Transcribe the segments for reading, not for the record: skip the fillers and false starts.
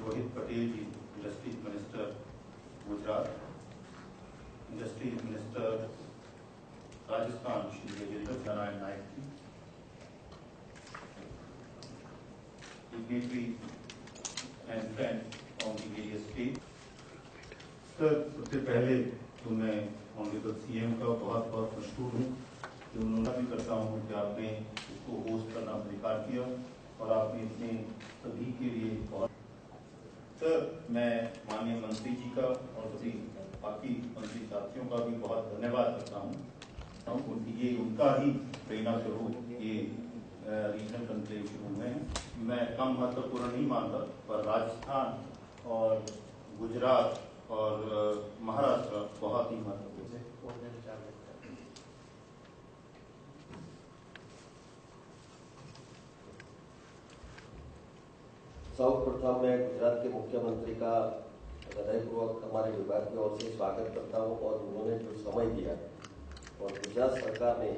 Rohit Patel ji, industries minister Gujarat, industries minister Rajasthan Shri Gajendra Narayan Nayak ji, dignitaries and friends from the various states. Sir, सबसे पहले तो मैं ऑनरेबल सीएम का बहुत बहुत मशहूर हूँ कि उन्होंने भी करता हूँ कि आपने इसको होस्ट करना स्वीकार किया और आपने इसमें सभी के लिए बहुत। सर, मैं माननीय मंत्री जी का और सभी बाकी मंत्री साथियों का भी बहुत धन्यवाद करता हूँ क्योंकि ये उनका ही प्रेरणा स्वरूप ये रीजनल कंक्लेव शुरू हुए हैं। मैं कम महत्वपूर्ण नहीं मानता, पर राजस्थान और गुजरात और महाराष्ट्र बहुत ही महत्वपूर्ण है। सर्वप्रथम मैं गुजरात के मुख्यमंत्री का हृदयपूर्वक हमारे विभाग की ओर से स्वागत करता हूं और उन्होंने जो समय दिया और गुजरात सरकार ने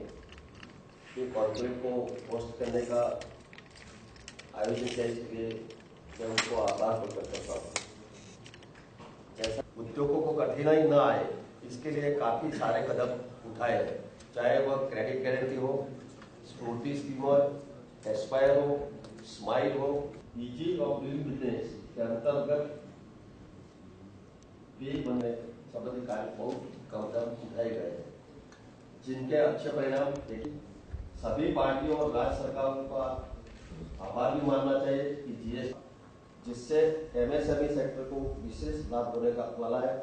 ये कॉर्पोरेट को होस्ट करने का आयोजन किया, इसलिए मैं उनको आभार प्रकट करता हूँ। जैसा उद्योगों को कठिनाई न आए इसके लिए काफी सारे कदम उठाए हैं, चाहे वह क्रेडिट गारंटी हो, स्फूर्ति स्कीम हो, एस्पायर हो, स्माइल हो, ईजी ऑफ डूइंग बिजनेस के अंतर्गत भी बनने संबंधी कार्य बहुत कदम उठाए गए हैं, जिनके अच्छे परिणाम देखिए। सभी पार्टियों और राज्य सरकारों का आभार भी मानना चाहिए कि जीएसटी जिससे एमएसएमई सेक्टर को विशेष लाभ होने का वाला है।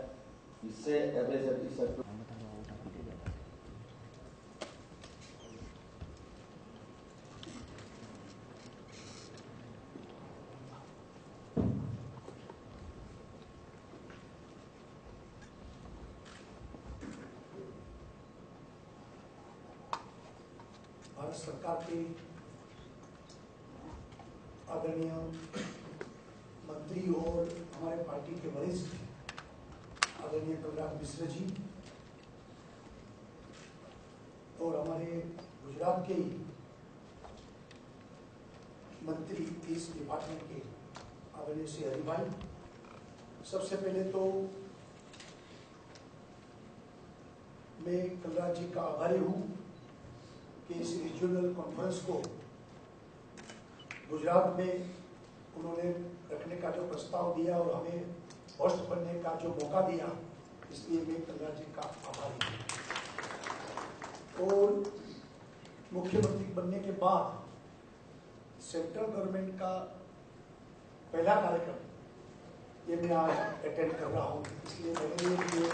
इससे एमएसएमई सेक्टर भारत सरकार के आदरणीय मंत्री और हमारे पार्टी के वरिष्ठ आदरणीय कलराज मिश्र जी और हमारे गुजरात के मंत्री इस डिपार्टमेंट के आदरणीय श्री हरिभाई, सबसे पहले तो मैं कलराज जी का आभारी हूँ कि इस रीजनल कॉन्फ्रेंस को गुजरात में उन्होंने रखने का जो प्रस्ताव दिया और हमें होस्ट बनने का जो मौका दिया, इसलिए मैं कलराज जी का आभारी हूँ। और मुख्यमंत्री बनने के बाद सेंट्रल गवर्नमेंट का पहला कार्यक्रम ये मैं आज अटेंड कर रहा हूँ, इसलिए मेरे लिए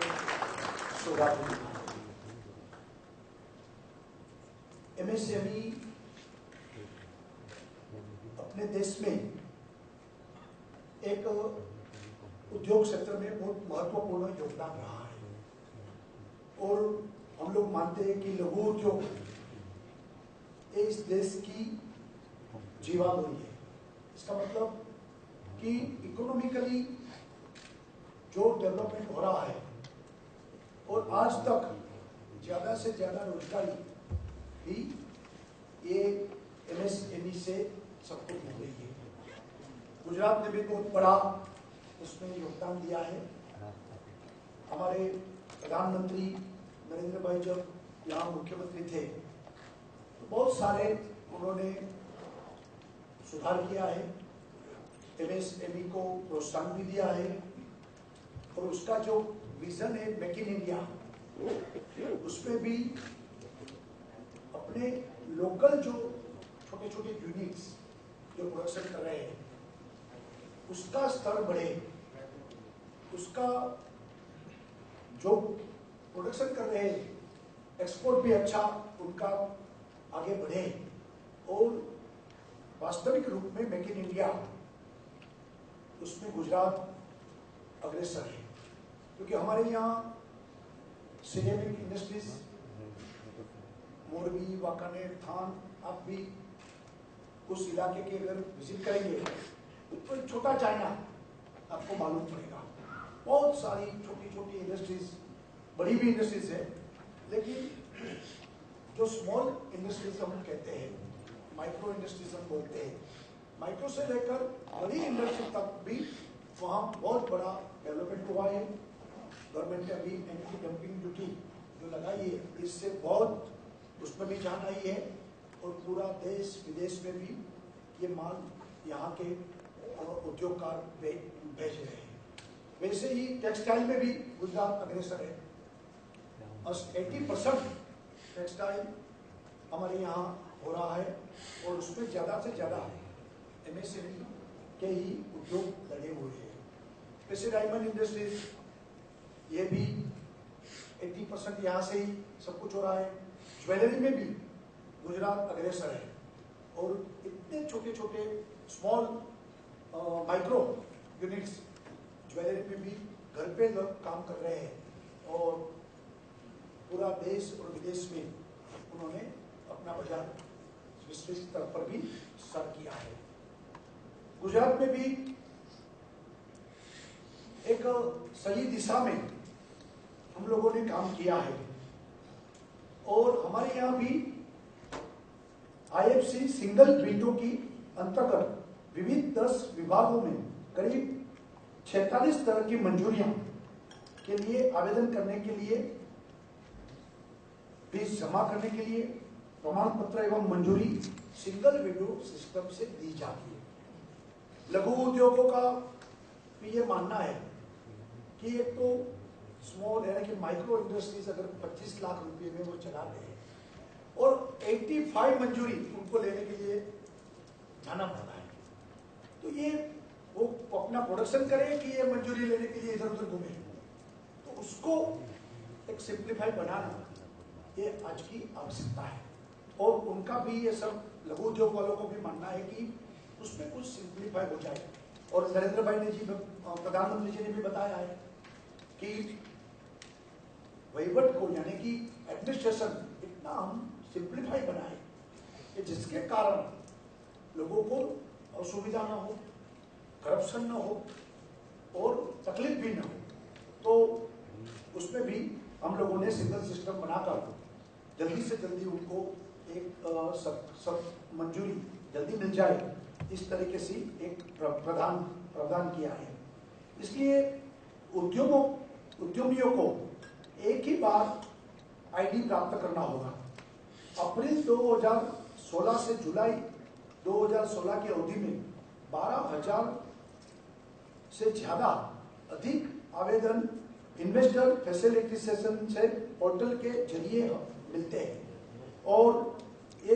सौभाग्य है। एमएसएमई अपने देश में एक उद्योग क्षेत्र में बहुत महत्वपूर्ण योगदान रहा है और हम लोग मानते हैं कि लघु उद्योग इस देश की जीवामृत है। इसका मतलब कि इकोनॉमिकली जो डेवलपमेंट हो रहा है और आज तक ज्यादा से ज्यादा रोजगारी भी ये एमएसएमई से सबको मिल रही है। गुजरात ने भी बहुत बड़ा उसमें योगदान दिया है। हमारे प्रधानमंत्री नरेंद्र भाई जब यहाँ मुख्यमंत्री थे तो बहुत सारे उन्होंने सुधार किया है, एमएसएमई को प्रोत्साहन भी दिया है और उसका जो विजन है मेक इन इंडिया, उसमें भी अपने लोकल जो छोटे छोटे यूनिट्स जो प्रोडक्शन कर रहे हैं उसका स्तर बढ़े, उसका जो प्रोडक्शन कर रहे हैं एक्सपोर्ट भी अच्छा उनका आगे बढ़े और वास्तविक रूप में मेक इन इंडिया उसमें गुजरात अग्रसर है। क्योंकि हमारे यहाँ सिरेमिक इंडस्ट्रीज मोरबी, वाकानेर, थान, आप भी उस इलाके के अगर विजिट करेंगे तो एक छोटा चाइना आपको मालूम पड़ेगा। बहुत सारी छोटी छोटी इंडस्ट्रीज, बड़ी भी इंडस्ट्रीज है, लेकिन जो स्मॉल इंडस्ट्रीज हम कहते हैं, माइक्रो इंडस्ट्रीज हम बोलते हैं, माइक्रो से लेकर बड़ी इंडस्ट्री तक भी वहाँ बहुत बड़ा डेवलपमेंट हुआ है। गवर्नमेंट ने अभी एंटी डंपिंग ड्यूटी जो लगाई है, इससे बहुत उसमें भी जान आई है और पूरा देश विदेश में भी ये माल यहाँ के उद्योगकार भेज रहे हैं। वैसे ही टेक्सटाइल में भी गुजरात अग्रसर है। 80% टेक्सटाइल हमारे यहाँ हो रहा है और उसमें ज़्यादा से ज़्यादा एमएसएमई के ही उद्योग लगे हुए हैं। वैसे डायमंड इंडस्ट्रीज ये भी 80% यहाँ से ही सब कुछ हो रहा है। ज्वेलरी में भी गुजरात अग्रसर है और इतने छोटे छोटे स्मॉल माइक्रो यूनिट्स ज्वेलरी में भी घर पे लोग काम कर रहे हैं और पूरा देश और विदेश में उन्होंने अपना बाजार विस्तृत स्तर पर भी सर किया है। गुजरात में भी एक सही दिशा में हम लोगों ने काम किया है और हमारे यहाँ भी आईएफसी सिंगल विंडो की अंतर्गत विविध 10 विभागों में करीब 46 तरह की मंजूरियां के लिए आवेदन करने के लिए, फीस जमा करने के लिए प्रमाण पत्र एवं मंजूरी सिंगल विंडो सिस्टम से दी जाती है। लघु उद्योगों का भी ये मानना है कि एक तो स्मॉल यानी कि माइक्रो इंडस्ट्रीज अगर 25 लाख रुपए में वो चलाते हैं और 85 मंजूरी उनको लेने के लिए जाना पड़ता है, तो ये वो अपना प्रोडक्शन करे कि ये मंजूरी लेने के लिए इधर उधर घूमे, तो उसको एक सिंप्लीफाई बनाना ये आज की आवश्यकता है। और उनका भी ये सब लघु उद्योग वालों को भी मानना है कि उसमें कुछ सिंप्लीफाई हो जाए। और नरेंद्र भाई ने जी, प्रधानमंत्री जी ने भी बताया है कि वहीवट को यानी कि एडमिनिस्ट्रेशन इतना हम सिंप्लीफाई बनाए कि जिसके कारण लोगों को असुविधा ना हो, करप्शन ना हो और तकलीफ भी ना हो। तो उसमें भी हम लोगों ने सिंगल सिस्टम बनाकर जल्दी से जल्दी उनको एक सब मंजूरी जल्दी मिल जाए, इस तरीके से एक प्रदान किया है। इसलिए उद्यमियों को एक ही बार आईडी प्राप्त करना होगा। अप्रैल 2016 से जुलाई 2016 की अवधि में 12,000 से ज्यादा अधिक आवेदन इन्वेस्टर फैसिलिटेशन से पोर्टल के जरिए मिलते हैं और ये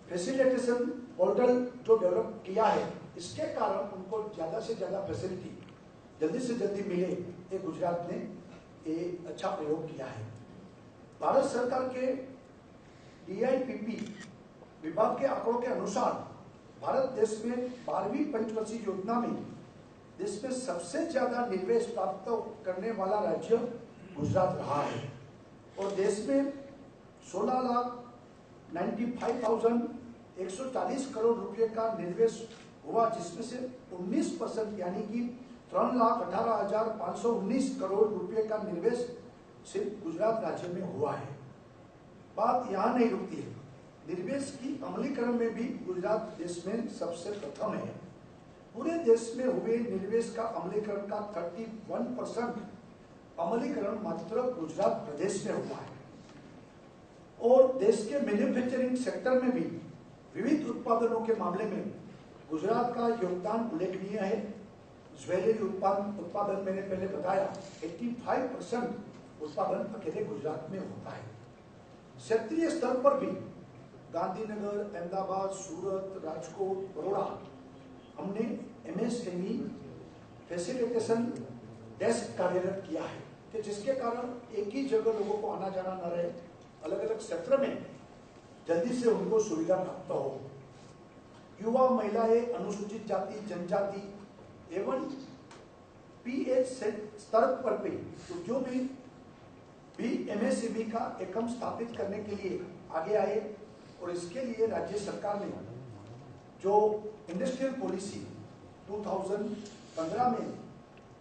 फैसिलिटेशन पोर्टल जो डेवलप किया है, इसके कारण उनको ज्यादा से ज्यादा फैसिलिटी जल्दी से जल्दी मिले, ये गुजरात ने ये अच्छा प्रयोग किया है। भारत सरकार के DIPP विभाग के आंकड़ों के अनुसार भारत देश में 12वीं पंचवर्षीय योजना में देश में सबसे ज्यादा निवेश प्राप्त करने वाला राज्य गुजरात रहा है और देश में 16,95,140 करोड़ रुपए का निवेश हुआ, जिसमें से 19% यानी कि 3,18,519 करोड़ रुपए का निवेश सिर्फ गुजरात राज्य में हुआ है। बात यहाँ नहीं रुकती है, निवेश की अमलीकरण में भी गुजरात देश में सबसे प्रथम है। पूरे देश में हुए निवेश का अमलीकरण का 31% अमलीकरण मात्र गुजरात प्रदेश में हुआ है। और देश के मैन्युफैक्चरिंग सेक्टर में भी विविध उत्पादनों के मामले में गुजरात का योगदान उल्लेखनीय है। ज्वेलरी उत्पादन मैंने पहले बताया 85% उत्पादन अकेले गुजरात में होता है। क्षेत्रीय स्तर पर भी गांधीनगर, अहमदाबाद, सूरत, राजकोट, बड़ौदा हमने MSME फैसिलिटेशन डेस्क कार्यरत किया है कि जिसके कारण एक ही जगह लोगों को आना जाना न रहे, अलग अलग क्षेत्र में जल्दी से उनको सुविधा प्राप्त हो। युवा, महिलाएं, अनुसूचित जाति, जनजाति एवं PH स्तर पर भी उद्योग में भी MSME का एकम स्थापित करने के लिए आगे आए और इसके लिए राज्य सरकार ने जो इंडस्ट्रियल पॉलिसी 2015 में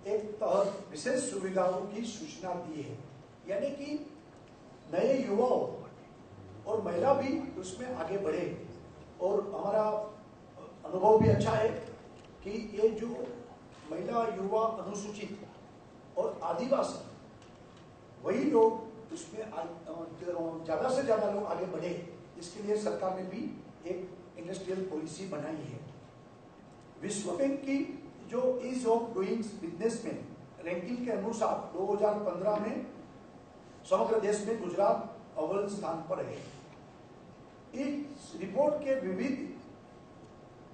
एक तहत विशेष सुविधाओं की सूचना दी है, यानी कि नए युवाओं और महिला भी उसमें आगे बढ़े। और हमारा अनुभव भी अच्छा है कि ये जो महिला, युवा, अनुसूचित और आदिवासी, वही लोग उसमें ज्यादा से ज्यादा लोग आगे बढ़े, इसके लिए सरकार ने भी एक इंडस्ट्रियल पॉलिसी बनाई है। विश्व बैंक की जो ईज ऑफ डूइंग बिजनेस में रैंकिंग के अनुसार 2015 में समग्र देश में गुजरात अव्वल स्थान पर है। इस रिपोर्ट के विविध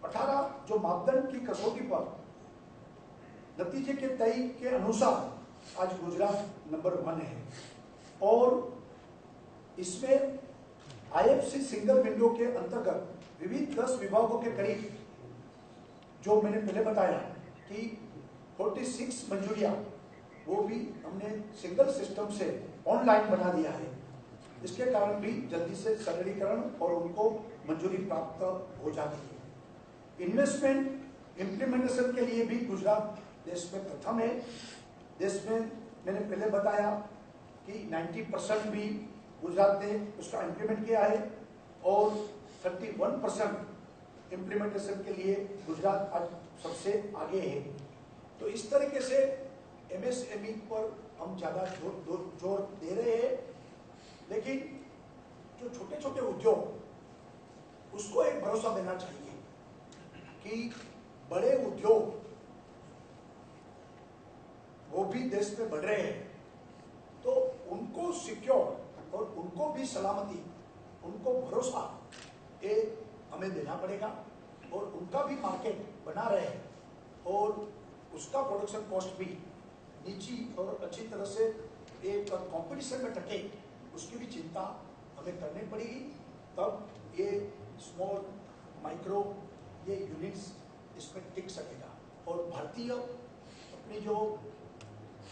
18 जो मापदंड की कसौटी पर नतीजे के तय के अनुसार आज गुजरात नंबर 1 है और इसमें IFC सिंगल विंडो के अंतर्गत विविध 10 विभागों के करीब, जो मैंने पहले बताया कि 46 मंजूरियां, वो भी हमने सिंगल सिस्टम से ऑनलाइन बना दिया है। इसके कारण भी जल्दी से सरलीकरण और उनको मंजूरी प्राप्त हो जाती है। इन्वेस्टमेंट इम्प्लीमेंटेशन के लिए भी गुजरात देश में प्रथम है। देश में मैंने पहले बताया कि 90% भी गुजरात ने उसका इम्प्लीमेंट किया है और 31% इम्प्लीमेंटेशन के लिए गुजरात आज सबसे आगे है। तो इस तरीके से MSME पर हम ज्यादा जोर दे रहे हैं, लेकिन जो छोटे छोटे उद्योग, उसको एक भरोसा देना चाहिए कि बड़े उद्योग वो भी देश में बढ़ रहे हैं, तो उनको सिक्योर और उनको भी सलामती, उनको भरोसा ये हमें देना पड़ेगा और उनका भी मार्केट बना रहे और उसका प्रोडक्शन कॉस्ट भी नीची और अच्छी तरह से एक कंपटीशन में टके, उसकी भी चिंता हमें करनी पड़ेगी। तब ये स्मॉल माइक्रो ये यूनिट्स इसमें टिक सकेगा और भारतीय अपनी जो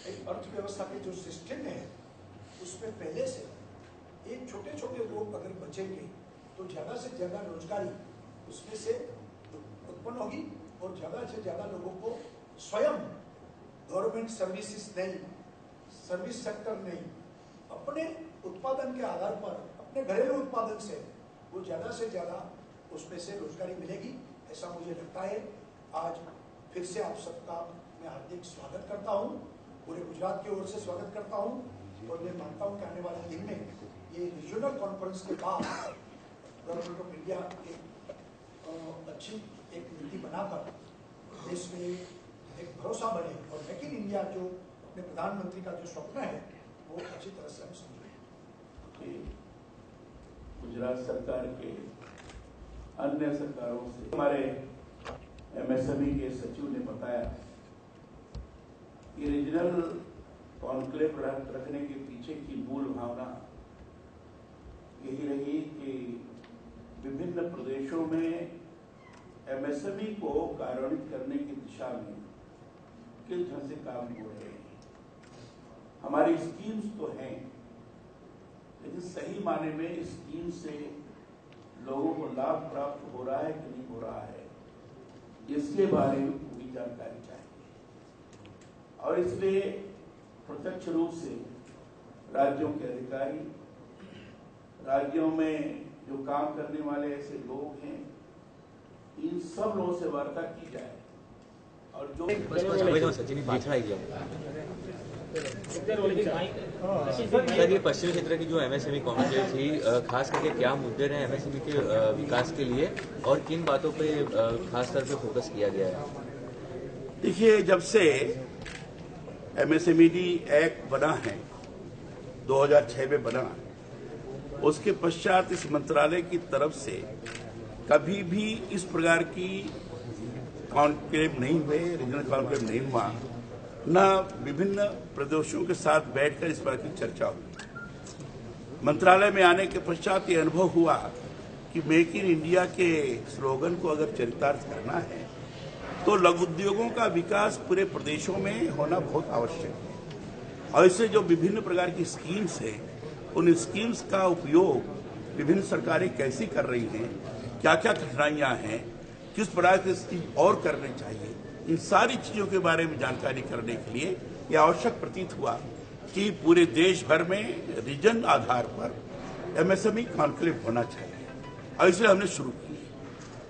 एक अर्थव्यवस्था के जो सिस्टम है उसमें पहले से एक छोटे छोटे लोग अगर बचेंगे तो ज्यादा से ज्यादा रोजगारी उसमें से उत्पन्न होगी और ज्यादा से ज्यादा लोगों को स्वयं गवर्नमेंट सर्विसेज नहीं, सर्विस सेक्टर नहीं, अपने उत्पादन के आधार पर, अपने घरेलू उत्पादन से वो ज्यादा से ज्यादा उसमें से रोजगारी मिलेगी, ऐसा मुझे लगता है। आज फिर से आप सबका मैं हार्दिक स्वागत करता हूँ, पूरे गुजरात की ओर से स्वागत करता हूँ और मैं मानता हूँ कि आने वाले दिन में ये रीजनल कॉन्फ्रेंस के बाद गवर्नमेंट ऑफ इंडिया एक अच्छी एक नीति बनाकर देश में एक भरोसा बने और मेक इन इंडिया जो अपने प्रधानमंत्री का जो स्वप्न है वो अच्छी तरह से हम समझें। गुजरात सरकार के अन्य सरकारों से हमारे MSME के सचिव ने बताया कि रीजनल कॉन्क्लेव रखने के पीछे की मूल भावना यही रही कि विभिन्न प्रदेशों में MSME को कार्यान्वित करने की दिशा में किस ढंग से काम हो रहे हैं। हमारी स्कीम्स तो हैं, लेकिन सही माने में इस स्कीम से लोगों को लाभ प्राप्त हो रहा है कि नहीं हो रहा है, इसके बारे में पूरी जानकारी चाहिए। और इसलिए प्रत्यक्ष रूप से राज्यों के अधिकारी, राज्यों में जो काम करने वाले ऐसे लोग हैं, इन सब लोगों से वार्ता की जाए और जो सर ये पश्चिमी क्षेत्र की जो MSME कॉन्क्लेव थी, खास करके क्या मुद्दे रहे MSME के विकास के लिए और किन बातों पे खास तौर पे फोकस किया गया है? देखिए, जब से MSME एक्ट बना है, 2006 में बना, उसके पश्चात इस मंत्रालय की तरफ से कभी भी इस प्रकार की कॉन्क्लेव नहीं हुए, रीजनल कॉन्क्लेव नहीं हुआ, न विभिन्न प्रदेशों के साथ बैठकर इस प्रकार की चर्चा हुई। मंत्रालय में आने के पश्चात ये अनुभव हुआ कि मेक इन इंडिया के स्लोगन को अगर चरितार्थ करना है तो लघु उद्योगों का विकास पूरे प्रदेशों में होना बहुत आवश्यक है। और इससे जो विभिन्न प्रकार की स्कीम्स हैं, उन स्कीम्स का उपयोग विभिन्न सरकारें कैसी कर रही हैं, क्या क्या कठिनाइयां हैं, किस प्रकार की स्कीम और करनी चाहिए, इन सारी चीजों के बारे में जानकारी करने के लिए यह आवश्यक प्रतीत हुआ कि पूरे देश भर में रीजन आधार पर MSME कॉन्क्लेव होना चाहिए। और इसलिए हमने शुरू की।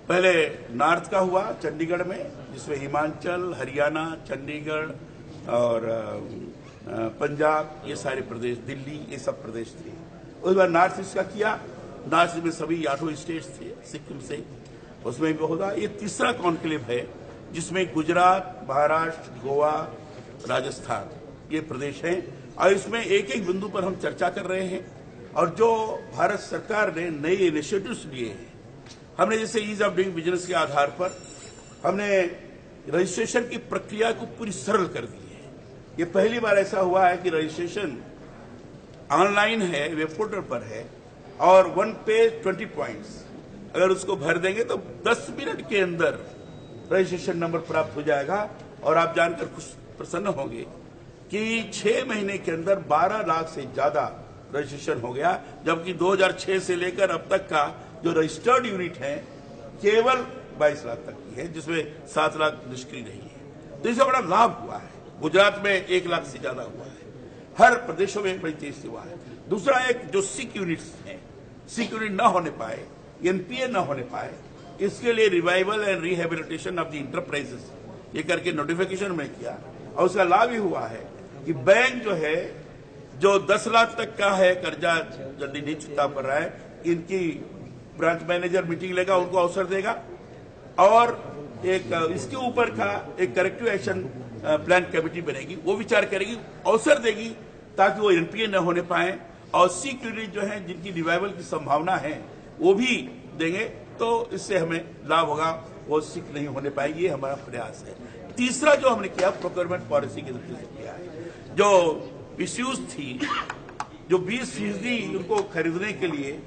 पहले नॉर्थ का हुआ चंडीगढ़ में, जिसमें हिमाचल, हरियाणा, चंडीगढ़ और पंजाब, ये सारे प्रदेश, दिल्ली, ये सब प्रदेश थे। उसके बाद नॉर्थ ईस्ट का किया, नॉर्थ ईस्ट में सभी 8 स्टेट्स थे, सिक्किम से, उसमें भी होगा। ये तीसरा कॉन्क्लेव है जिसमें गुजरात, महाराष्ट्र, गोवा, राजस्थान ये प्रदेश हैं, और इसमें एक एक बिंदु पर हम चर्चा कर रहे हैं। और जो भारत सरकार ने नए इनिशिएटिव्स लिए हैं, हमने जैसे ईज ऑफ डूइंग बिजनेस के आधार पर हमने रजिस्ट्रेशन की प्रक्रिया को पूरी सरल कर दी है। ये पहली बार ऐसा हुआ है कि रजिस्ट्रेशन ऑनलाइन है, वेब पोर्टल पर है, और 1 पेज 20 पॉइंट्स अगर उसको भर देंगे तो 10 मिनट के अंदर रजिस्ट्रेशन नंबर प्राप्त हो जाएगा। और आप जानकर खुश प्रसन्न होंगे कि 6 महीने के अंदर 12 लाख से ज्यादा रजिस्ट्रेशन हो गया, जबकि 2006 से लेकर अब तक का जो रजिस्टर्ड यूनिट है केवल 22 लाख तक की है, जिसमें 7 लाख निष्क्रिय नहीं है। तो इससे बड़ा लाभ हुआ है। गुजरात में 1 लाख से ज्यादा हुआ है, हर प्रदेशों में बड़ी तेजी से हुआ है। दूसरा, एक जो सिक यूनिट्स हैं, सिक यूनिट न होने पाए, एनपीए न होने पाए, इसके लिए revival and rehabilitation of the enterprises ये करके नोटिफिकेशन में किया, और उसका लाभ ही हुआ है कि बैंक जो है, जो 10 लाख तक का है कर्जा जल्दी नहीं चुकता पड़ रहा है, इनकी ब्रांच मैनेजर मीटिंग लेगा, उनको अवसर देगा, और एक इसके ऊपर का एक करेक्टिव एक्शन प्लान कमेटी बनेगी, वो विचार करेगी, अवसर देगी ताकि वो एनपीए न होने पाए, और सिक यूनिट जो है जिनकी रिवाइवल की संभावना है वो भी देंगे, तो इससे हमें लाभ होगा, वो सिक नहीं होने पाएगी। ये हमारा प्रयास है। तीसरा जो हमने किया, प्रोक्योरमेंट पॉलिसी की दृष्टि से किया है। जो इश्यूज थी, जो 20% उनको खरीदने के लिए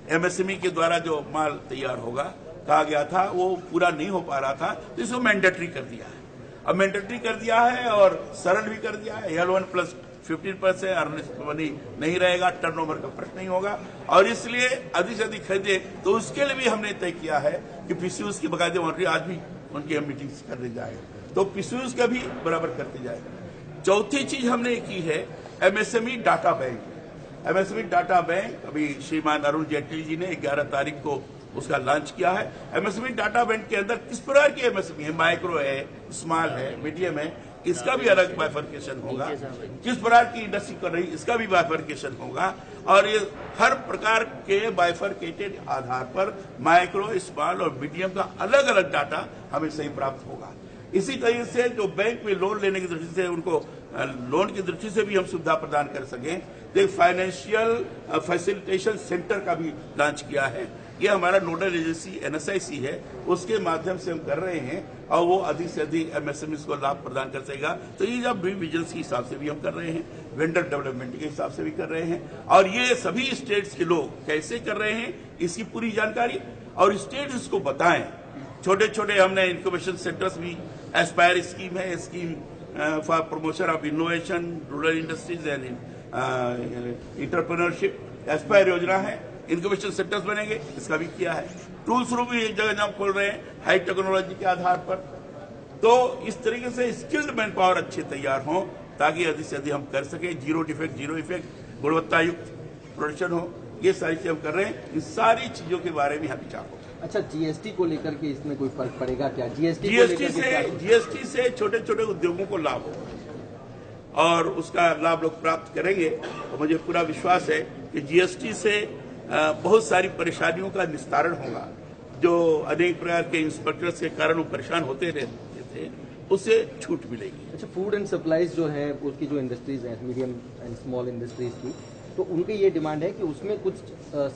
एमएसएमई के द्वारा जो माल तैयार होगा कहा गया था, वो पूरा नहीं हो पा रहा था, तो इसको मैंडेटरी कर दिया है। अब मैंडेटरी कर दिया है और सरल भी कर दिया है। L1+15% अर्निंग मनी नहीं रहेगा, टर्नओवर का प्रश्न नहीं होगा, और इसलिए अधिक से अधिक खरीदे। तो उसके लिए भी हमने तय किया है कि पीसीयूज की बकायदे मॉनिटरिंग आज भी उनकी हम मीटिंग्स करने जाएंगे, तो पीसीयूज का भी बराबर करते जाएगा। चौथी चीज हमने की है MSME data bank. MSME data bank अभी श्रीमान अरुण जेटली जी ने 11 तारीख को उसका लॉन्च किया है। एमएसएमई डाटा बैंक के अंदर किस प्रकार की एमएसएमई है, माइक्रो है, स्मॉल है, मीडियम है, इसका भी अलग बाइफर्केशन होगा। किस प्रकार की इंडस्ट्री कर रही, इसका भी बाइफर्केशन होगा, और ये हर प्रकार के बाइफर्केटेड आधार पर माइक्रो, स्मॉल और मीडियम का अलग अलग डाटा हमें सही प्राप्त होगा। इसी तरीके से जो बैंक में लोन लेने की दृष्टि से, उनको लोन की दृष्टि से भी हम सुविधा प्रदान कर सकें, तो फाइनेंशियल फैसिलिटेशन सेंटर का भी लॉन्च किया है। ये हमारा नोडल एजेंसी एनएसआईसी है, उसके माध्यम से हम कर रहे हैं, और वो अधिक से अधिक एमएसएमई को लाभ प्रदान कर सकेगा। तो ये जब डूइंग बिजनेस के हिसाब से भी हम कर रहे हैं, वेंडर डेवलपमेंट के हिसाब से भी कर रहे हैं, और ये सभी स्टेट्स के लोग कैसे कर रहे हैं इसकी पूरी जानकारी, और स्टेट इसको बताएं। छोटे छोटे हमने इंक्यूबेशन सेंटर्स भी, एस्पायर स्कीम है, scheme for promotion of innovation, rural industries and entrepreneurship, Aspire योजना है, इंक्यूबेशन सेंटर्स बनेंगे, इसका भी किया है। टूल्स रूम भी एक जगह हम खोल रहे हैं हाई टेक्नोलॉजी के आधार पर। तो इस तरीके से स्किल्ड मैन पावर अच्छे तैयार हों, ताकि अधिक से अधिक हम कर सकें, जीरो डिफेक्ट, जीरो इफेक्ट, गुणवत्ता युक्त प्रोडक्शन हो। ये सारी चीजें हम कर रहे हैं। इन सारी चीजों के बारे में हम विचार हो। अच्छा, जीएसटी को लेकर के इसमें कोई फर्क पड़ेगा क्या? जीएसटी से छोटे छोटे उद्योगों को लाभ होगा, और उसका लाभ लोग प्राप्त करेंगे। और मुझे पूरा विश्वास है कि जीएसटी से बहुत सारी परेशानियों का निस्तारण होगा। जो अनेक प्रकार के इंस्पेक्टर्स के कारण वो परेशान होते रहते थे, उससे छूट मिलेगी। अच्छा, फूड एंड सप्लाईज जो है, उसकी जो इंडस्ट्रीज है, मीडियम एंड स्मॉल इंडस्ट्रीज की, तो उनकी ये डिमांड है कि उसमें कुछ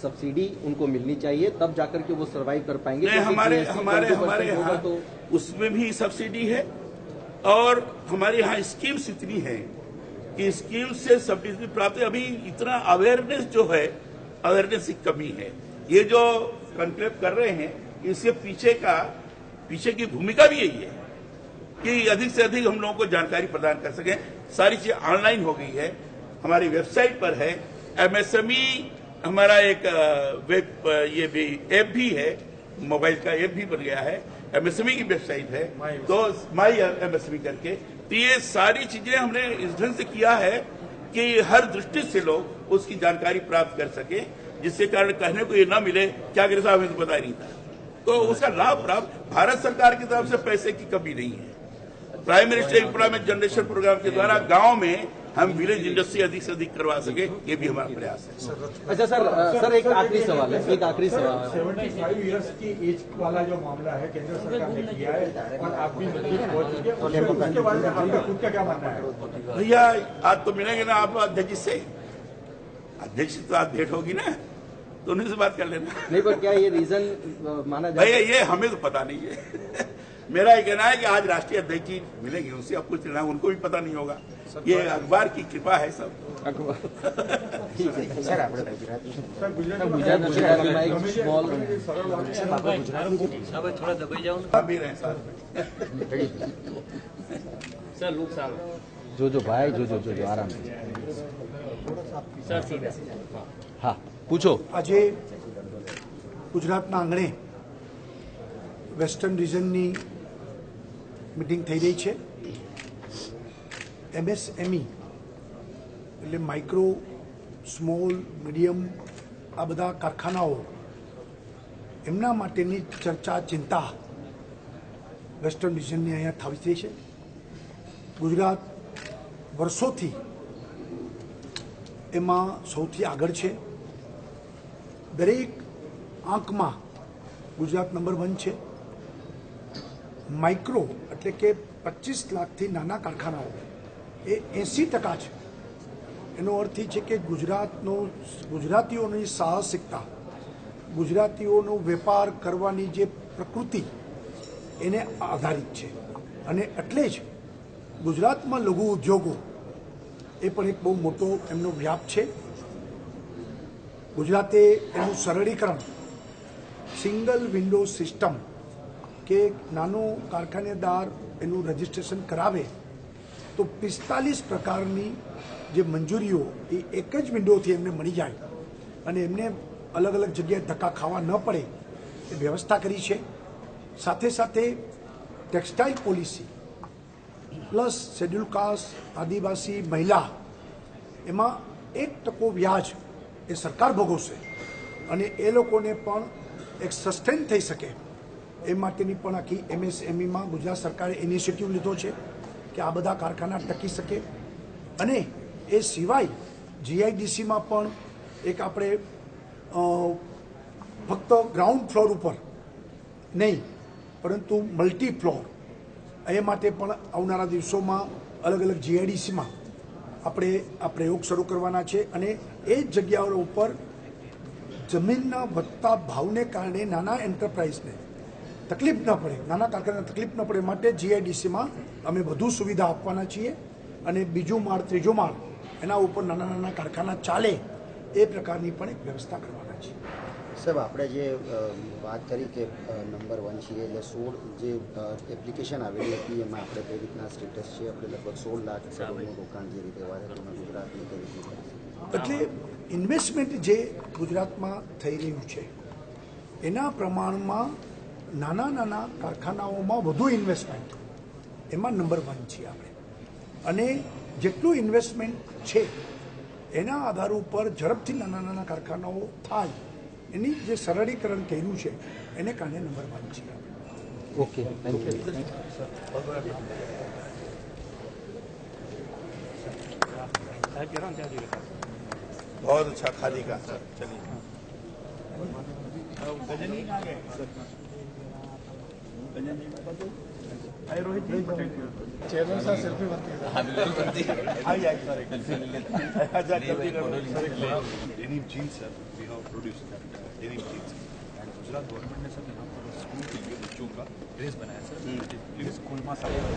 सब्सिडी उनको मिलनी चाहिए, तब जाकर के वो सर्वाइव कर पाएंगे। हमारे यहाँ तो उसमें भी सब्सिडी है, और हमारे यहाँ स्कीम्स इतनी है कि स्कीम से सब्सिडी प्राप्त है। अभी इतना अवेयरनेस जो है, अवेयरनेस की कमी है। ये जो कॉन्क्लेव कर रहे हैं, इसके पीछे की भूमिका भी यही है कि अधिक से अधिक हम लोगों को जानकारी प्रदान कर सकें। सारी चीजें ऑनलाइन हो गई है, हमारी वेबसाइट पर है। एमएसएमई हमारा एक वेब ये भी ऐप भी है, मोबाइल का ऐप भी बन गया है, एमएसएमई की वेबसाइट है, तो माई एमएसएमई करके। तो ये सारी चीजें हमने इस ढंग से किया है कि हर दृष्टि से लोग उसकी जानकारी प्राप्त कर सके, जिससे कारण कहने को ये ना मिले क्या करे साहब, हमें तो पता ही नहीं था। तो उसका लाभ प्राप्त भारत सरकार की तरफ से पैसे की कमी नहीं है। Prime minister employment generation programme के द्वारा गांव में हम विलेज इंडस्ट्री अधिक से अधिक करवा सके, ये भी हमारा प्रयास है। अच्छा सर एक आखिरी सवाल है, 75 इयर्स की एज वाला जो मामला है केंद्र सरकार ने किया है और आप भी नजदीक पहुंच चुके हैं, उसके बारे में आपका खुद का क्या मानना है? भैया आज तो मिलेंगे ना आप अध्यक्ष से, अध्यक्ष तो आज भेंट होगी ना, तो उन्हीं से बात कर लेना। नहीं, पर क्या ये रीजन माना जाए? भैया ये हमें तो पता नहीं है। मेरा ये कहना है कि आज राष्ट्रीय अध्यक्ष जी मिलेंगे, उनसे अब कुछ लेना, उनको भी पता नहीं होगा। ये अखबार की कृपा है सब। थोड़ा दबाई जाओ भी रहे साथ सर, लोग साहब जो भाई जो आराम से सर सीधा हाँ पूछो। આજે ગુજરાતના આંગણે વેસ્ટર્ન રિજનની મીટિંગ થઈ રહી છે। MSME એટલે માઇક્રો સ્મોલ મીડિયમ આ બધા કારખાનાઓ એમના માટેની ચર્ચા ચિંતા વેસ્ટર્ન રિજનની અહીંયા થવી રહી છે। ગુજરાત વર્ષોથી એમાં સૌથી આગળ છે। દરેક આંકમાં ગુજરાત નંબર 1 છે। માઇક્રો એટલે કે 25 લાખથી નાના કારખાનાઓ એ 80% છે। એનો અર્થ એ છે કે ગુજરાતીઓની સાહસિકતા, ગુજરાતીઓનો વેપાર કરવાની જે પ્રકૃતિ એને આધારિત છે અને એટલે જ ગુજરાતમાં લઘુ ઉદ્યોગો એ પણ એક બહુ મોટો એમનો વ્યાપ છે। ગુજરાતે એનું સરળીકરણ સિંગલ વિન્ડો સિસ્ટમ કે નાનો કારખાનેદાર એનું રજિસ્ટ્રેશન કરાવે તો 45 પ્રકારની જે મંજૂરીઓ એ એક જ વિન્ડોથી એમને મળી જાય અને એમને અલગ અલગ જગ્યાએ ધક્કા ખાવા ન પડે એ વ્યવસ્થા કરી છે। સાથે સાથે textile policy plus schedule caste, આદિવાસી, મહિલા એમાં 1% વ્યાજ એ સરકાર ભોગવશે અને એ લોકોને પણ એક સસ્ટેન થઈ શકે એ માટેની પણ આખી MSMEમાં ગુજરાત સરકારે ઇનિશિયેટિવ લીધો છે કે આ બધા કારખાના ટકી શકે। અને એ સિવાય GIDCમાં પણ એક આપણે ફક્ત ગ્રાઉન્ડ ફ્લોર ઉપર નહીં પરંતુ મલ્ટી ફ્લોર એ માટે પણ આવનારા દિવસોમાં અલગ અલગ GIDCમાં આપણે આ પ્રયોગ શરૂ કરવાના છે અને એ જ જગ્યાઓ ઉપર જમીનના વધતા ભાવને કારણે નાના એન્ટરપ્રાઇઝને તકલીફ ન પડે, નાના કારખાનાને તકલીફ ન પડે માટે GIDCમાં અમે વધુ સુવિધા આપવાના છીએ અને બીજું માળ, ત્રીજો માળ એના ઉપર નાના નાના કારખાના ચાલે એ પ્રકારની પણ એક વ્યવસ્થા કરવાના છીએ। સાહેબ આપણે જે વાત કરી કે નંબર 1 છીએ એટલે 16 જે એપ્લિકેશન આવેલી હતી એમાં આપણે કઈ રીતના સ્ટેટસ છે? આપણે લગભગ 16 લાખ કરોડનું રોકાણ જે રીતે વારે તેમાં ગુજરાતની કઈ રીતની એટલે ઇન્વેસ્ટમેન્ટ જે ગુજરાતમાં થઈ રહ્યું છે એના પ્રમાણમાં નાના નાના કારખાનાઓમાં વધુ ઇન્વેસ્ટમેન્ટ એમાં નંબર 1 છીએ આપણે અને જેટલું ઇન્વેસ્ટમેન્ટ છે એના આધાર ઉપર ઝડપથી નાના નાના કારખાનાઓ થાય એની જે સરળીકરણ કર્યું છે એને કારણે નંબર 1 છીએ। Okay thank you. बहुत अच्छा खाली का सर, चलिए चेयरमैन साहब सेल्फी बनती है। Denim jeans sir we have produced denim jeans and Gujarat government ने सर यहाँ पर स्कूल के लिए बच्चों का ड्रेस बनाया सर। प्लीज स्कूल में साइड में